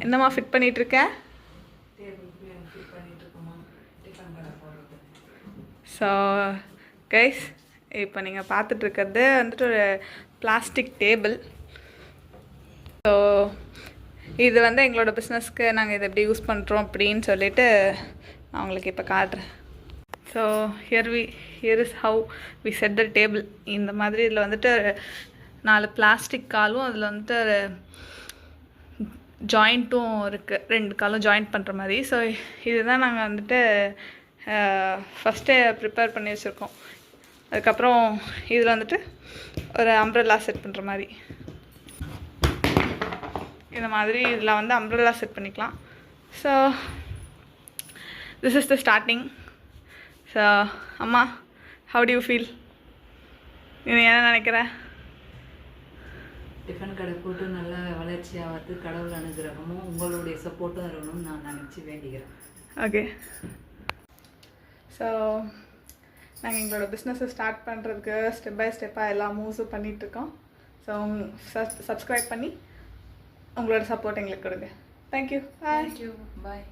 என்னம்மா fit பண்ணிகிட்ருக்க? So guys, இப்போ நீங்கள் பார்த்துட்ருக்கிறது வந்துட்டு ஒரு பிளாஸ்டிக் டேபிள். ஸோ இது வந்து எங்களோட பிஸ்னஸ்க்கு நாங்கள் இதை எப்படி யூஸ் பண்ணுறோம் அப்படின்னு சொல்லிட்டு நான் உங்களுக்கு இப்போ காட்டுறேன். So here is how we set the table. இந்த மாதிரி இதில் வந்துட்டு 4 பிளாஸ்டிக் காலும் அதில் வந்துட்டு ஜாயிண்ட்டும் இருக்குது, 2 காலும் ஜாயிண்ட் பண்ணுற மாதிரி. ஸோ இதுதான் நாங்கள் வந்துட்டு ஃபஸ்ட்டே ப்ரிப்பேர் பண்ணி வச்சுருக்கோம். அதுக்கப்புறம் இதில் வந்துட்டு ஒரு அம்ப்ரெல்லா செட் பண்ணுற மாதிரி, இந்த மாதிரி இதில் வந்து அம்ப்ரெல்லா செட் பண்ணிக்கலாம். So this is the starting. So அம்மா, ஹவு டு யூ ஃபீல்? நீ என்ன நினைக்கிற? டிஃபன் கடை போட்டு நல்லா வளர்ச்சியாகிறது கடவுள் அனுகிரகமும் உங்களுடைய சப்போர்ட்டும் இருக்கணும்னு நான் நினச்சி வேண்டிக்கிறேன். ஓகே. ஸோ நாங்கள் எங்களோட பிஸ்னஸை ஸ்டார்ட் பண்ணுறதுக்கு ஸ்டெப் பை ஸ்டெப்பாக எல்லா மூவ்ஸும் பண்ணிகிட்ருக்கோம். ஸோ சப்ஸ்கிரைப் பண்ணி உங்களோட சப்போர்ட் எங்களுக்கு கொடுங்க. தேங்க்யூ. தேங்க்யூ. பாய்.